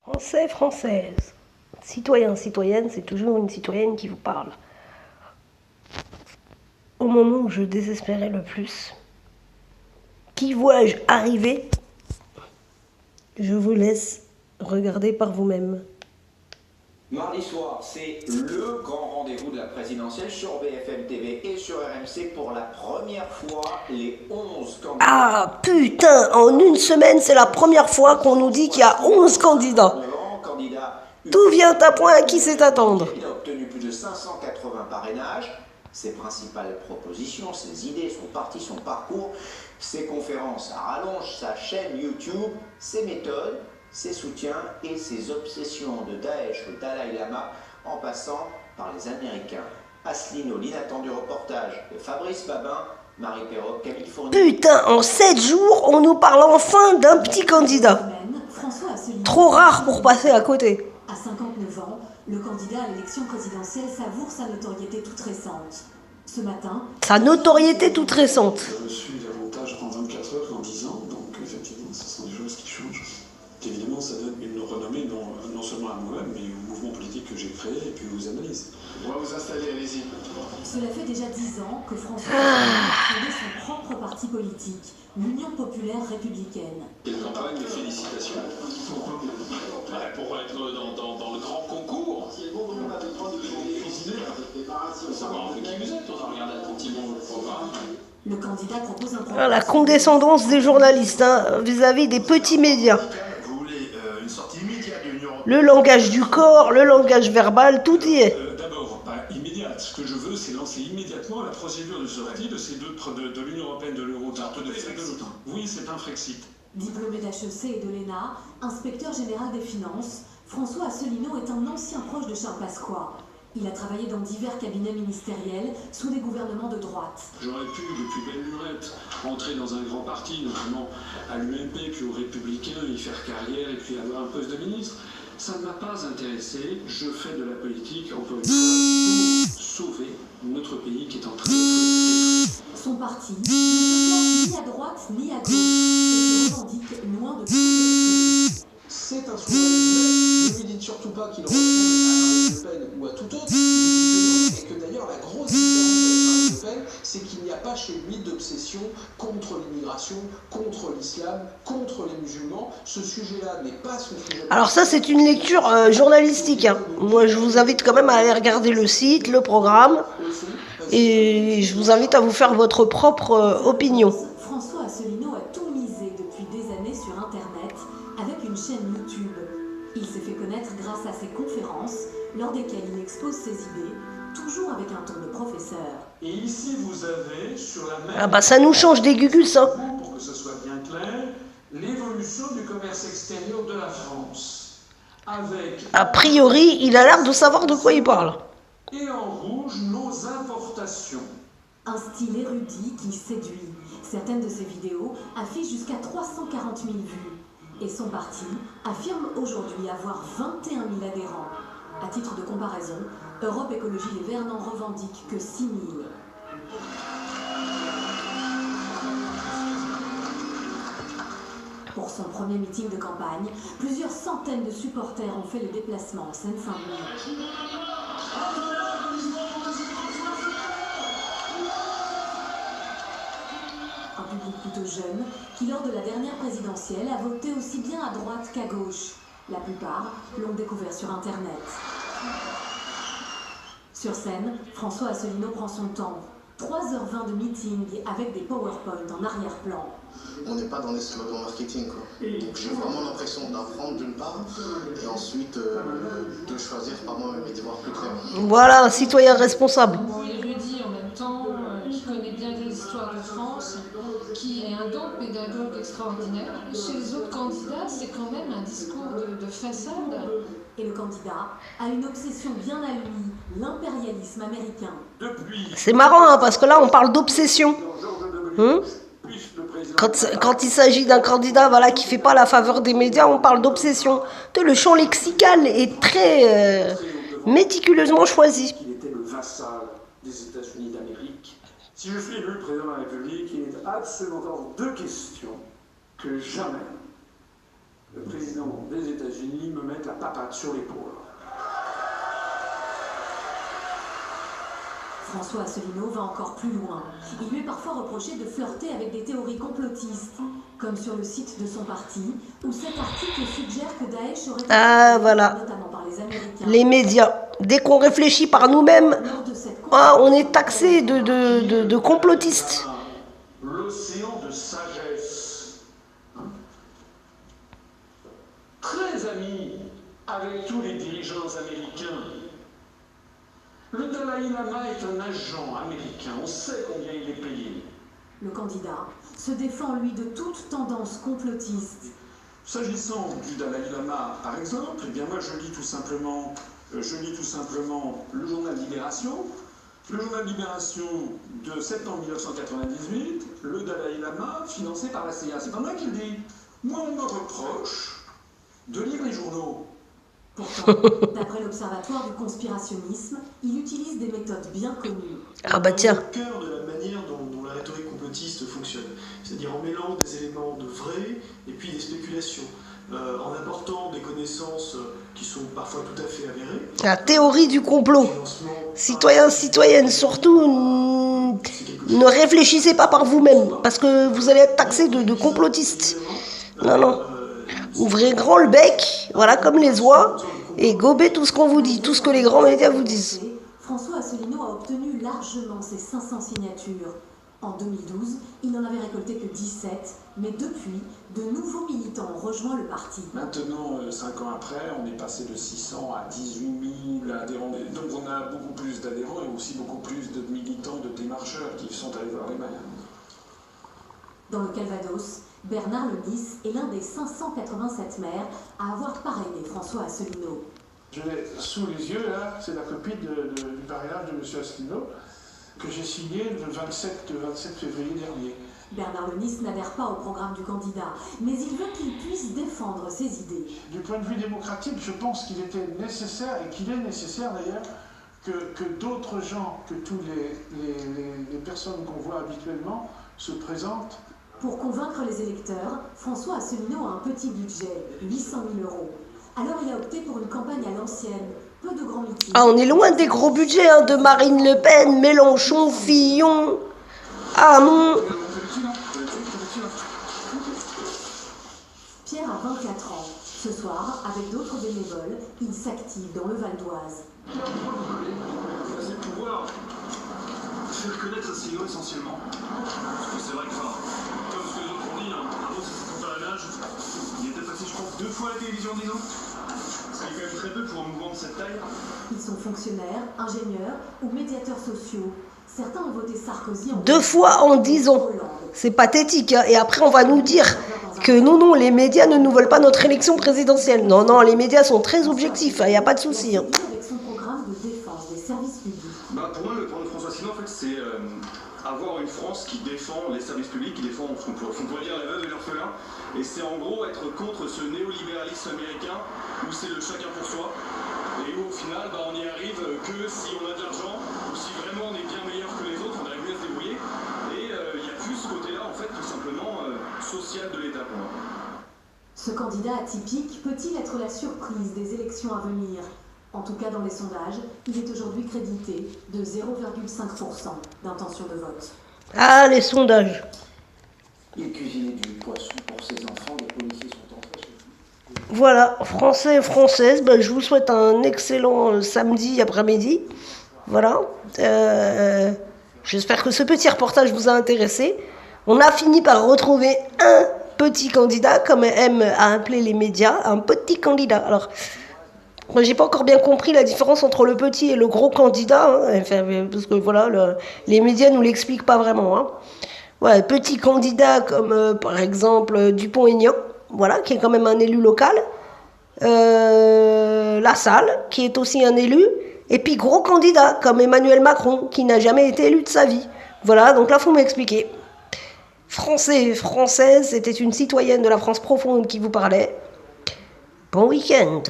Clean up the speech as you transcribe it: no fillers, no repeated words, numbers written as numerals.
Français, française, citoyen, citoyenne, c'est toujours une citoyenne qui vous parle. Au moment où je désespérais le plus, qui vois-je arriver? Je vous laisse regarder par vous-même. Mardi soir, c'est le grand rendez-vous de la présidentielle sur BFM TV et sur RMC pour la première fois les 11 candidats. Ah putain, en une semaine, c'est la première fois qu'on nous dit qu'il y a 11 candidats. Tout vient à point, à qui sait attendre? Il a obtenu plus de 580 parrainages. Ses principales propositions, ses idées, son parti, son parcours, ses conférences à rallonge, sa chaîne YouTube, ses méthodes, ses soutiens et ses obsessions de Daesh au Dalai Lama, en passant par les Américains. Asselineau, l'inattendu reportage de Fabrice Babin, Marie Perrault, Camille Fournier. Putain, en 7 jours, on nous parle enfin d'un petit candidat. Trop rare pour passer à côté. À 59 ans, le candidat à l'élection présidentielle savoure sa notoriété toute récente. Ce matin... Sa notoriété toute récente. Je suis davantage en 24 heures qu'en 10 ans, donc effectivement, ce sont des choses qui changent. Évidemment, ça donne une renommée non seulement à moi-même, mais au mouvement politique que j'ai créé et puis aux analyses. On va vous installer, allez-y. Cela fait déjà 10 ans que François a fondé son propre parti politique, l'Union populaire républicaine. Quelle campagne de félicitations. Pour être dans le grand concours. Faut savoir un peu qui vous êtes, on regarde attentivement votre programme. Le candidat propose un programme. La condescendance des journalistes vis-à-vis des petits médias. Vous voulez une sortie immédiate de l'Union européenne? Le langage du corps, le langage verbal, tout y est. D'abord, pas immédiate. Ce que je veux, c'est lancer immédiatement la procédure de sortie de ces de l'Union européenne, de l'euro, de l'OTAN. Oui, c'est un Frexit. Diplômé d'HEC et de l'ENA, inspecteur général des finances, François Asselineau est un ancien proche de Charles Pasqua. Il a travaillé dans divers cabinets ministériels sous des gouvernements de droite. J'aurais pu, depuis belle lurette, entrer dans un grand parti, notamment à l'UMP, puis aux Républicains, y faire carrière et puis avoir un poste de ministre. Ça ne m'a pas intéressé. Je fais de la politique, encore une fois, pour sauver notre pays qui est en train d'être détruit. Son parti ne se place ni à droite ni à gauche et se revendique loin de tout. C'est un souverain. Ne lui dites surtout pas qu'il ressemble à Marine Le Pen ou à tout autre. Et que d'ailleurs, la grosse différence avec Marine Le Pen, c'est qu'il n'y a pas chez lui d'obsession contre l'immigration, contre l'islam, contre les musulmans. Ce sujet-là n'est pas son sujet. Alors ça, c'est une lecture journalistique. Moi, je vous invite quand même à aller regarder le site, le programme. Et je vous invite à vous faire votre propre opinion. François Asselineau a tout misé depuis des années sur Internet avec une chaîne YouTube. Il s'est fait connaître grâce à ses conférences, lors desquelles il expose ses idées, toujours avec un ton de professeur. Et ici, vous avez, sur la même... Ah bah ça nous change des gugus, hein. Pour que ce soit bien clair, l'évolution du commerce extérieur de la France. Avec... A priori, il a l'air de savoir de quoi il parle. Et en rouge, nos importations. Un style érudit qui séduit. Certaines de ses vidéos affichent jusqu'à 340 000 vues. Et son parti affirme aujourd'hui avoir 21 000 adhérents. À titre de comparaison, Europe Écologie Les Verts n'en revendique que 6 000. Pour son premier meeting de campagne, plusieurs centaines de supporters ont fait le déplacement en Seine-Saint-Denis. Un public plutôt jeune qui, lors de la dernière présidentielle, a voté aussi bien à droite qu'à gauche. La plupart l'ont découvert sur Internet. Sur scène, François Asselineau prend son temps. 3h20 de meeting avec des PowerPoint en arrière-plan. On n'est pas dans les slogans marketing, quoi. Donc j'ai vraiment l'impression d'apprendre d'une part et ensuite de choisir par moi-même et d'y voir plus clair. Voilà, un citoyen responsable. Érudit en même temps, qui connaît bien les histoires de France, qui est un don pédagogue extraordinaire. Chez les autres candidats, c'est quand même un discours de façade. Et le candidat a une obsession bien à lui, l'impérialisme américain. C'est marrant, parce que là, on parle d'obsession. Quand il s'agit d'un candidat qui ne fait pas la faveur des médias, on parle d'obsession. Le champ lexical est très méticuleusement choisi. Il était le vassal des États-Unis d'Amérique. Si je suis élu président de la République, il est absolument hors de question que jamais le président des États-Unis me mette la papate sur l'épaule. François Asselineau va encore plus loin. Il lui est parfois reproché de flirter avec des théories complotistes, comme sur le site de son parti, où cet article suggère que Daesh aurait été voilà. notamment par les Américains. Les médias. Dès qu'on réfléchit par nous-mêmes, on est taxé de complotistes. L'océan de sagesse. Très ami avec tous les dirigeants américains. Le Dalai Lama est un agent américain, on sait combien il est payé. Le candidat se défend, lui, de toute tendance complotiste. S'agissant du Dalai Lama, par exemple, eh bien moi je lis tout simplement le journal Libération. Le journal Libération de septembre 1998, le Dalai Lama financé par la CIA. C'est pas moi qui le dis. Moi on me reproche de lire les journaux. Pourtant, d'après l'Observatoire du conspirationnisme, il utilise des méthodes bien connues. Ah bah tiens. Au cœur de la manière dont la rhétorique complotiste fonctionne, c'est-à-dire en mêlant des éléments de vrai et puis des spéculations, en apportant des connaissances qui sont parfois tout à fait avérées. La théorie du complot. Citoyens, citoyennes, surtout, ne réfléchissez pas par vous-même, parce que vous allez être taxés de complotistes. Non, non. Ouvrez grand le bec, voilà, comme les oies, et gobez tout ce qu'on vous dit, tout ce que les grands médias vous disent. François Asselineau a obtenu largement ses 500 signatures. En 2012, il n'en avait récolté que 17, mais depuis, de nouveaux militants ont rejoint le parti. Maintenant, 5 ans après, on est passé de 600 à 18 000 adhérents. Donc on a beaucoup plus d'adhérents et aussi beaucoup plus de militants, de démarcheurs qui sont allés voir les maires. Dans le Calvados, Bernard Lenis est l'un des 587 maires à avoir parrainé François Asselineau. Je l'ai sous les yeux, là, c'est la copie du parrainage de M. Asselineau que j'ai signé le 27 février dernier. Bernard Lenis n'adhère pas au programme du candidat, mais il veut qu'il puisse défendre ses idées. Du point de vue démocratique, je pense qu'il était nécessaire, et qu'il est nécessaire d'ailleurs, que d'autres gens, que tous les personnes qu'on voit habituellement, se présentent. Pour convaincre les électeurs, François Asselineau a un petit budget, 800 000 €. Alors il a opté pour une campagne à l'ancienne, peu de grands meetings. Ah, on est loin des gros budgets, hein, de Marine Le Pen, Mélenchon, Fillon. Ah non. Pierre a 24 ans. Ce soir, avec d'autres bénévoles, il s'active dans le Val d'Oise. C'est de pouvoir faire connaître Asselineau essentiellement. Parce que c'est vrai que, comme ce que les autres ont dit, un autre c'est son parrainage, il était passé, je crois, 2 fois à la télévision en 10 ans. C'est quand même très peu pour un mouvement de cette taille. Ils sont fonctionnaires, ingénieurs ou médiateurs sociaux. Certains ont voté Sarkozy en 2 fois en 10 ans. C'est pathétique, hein. Et après, on va nous dire que non, les médias ne nous veulent pas notre élection présidentielle. Non, les médias sont très objectifs, il n'y a pas de souci. Hein. Avec son programme de défense des services publics. Pour moi, le programme de François Asselineau, en fait, c'est avoir une France qui défend les services publics, qui défend ce qu'on pourrait dire les veuves et l'orphelin. Et c'est en gros être contre ce néolibéralisme américain où c'est le chacun pour soi. Et où au final, on n'y arrive que si on a de l'argent, ou si vraiment on est bien meilleur que les autres, on arrive mieux à se débrouiller. Et il n'y a plus ce côté-là, en fait, tout simplement social de l'État pour moi. Ce candidat atypique peut-il être la surprise des élections à venir? En tout cas, dans les sondages, il est aujourd'hui crédité de 0,5% d'intention de vote. Ah, les sondages. Il cuisinait du poisson pour ses enfants, les policiers sont entrés chez lui. Voilà, Français et Françaises, je vous souhaite un excellent samedi après-midi. Voilà. J'espère que ce petit reportage vous a intéressé. On a fini par retrouver un petit candidat, comme aiment à appeler les médias, un petit candidat. Alors, moi, j'ai pas encore bien compris la différence entre le petit et le gros candidat, hein, enfin, parce que voilà, les médias nous l'expliquent pas vraiment. Hein. Ouais, petit candidat comme par exemple Dupont-Aignan, voilà, qui est quand même un élu local. Lassalle, qui est aussi un élu. Et puis gros candidat comme Emmanuel Macron, qui n'a jamais été élu de sa vie. Voilà, donc là, faut m'expliquer. Français et Françaises, c'était une citoyenne de la France profonde qui vous parlait. Bon week-end.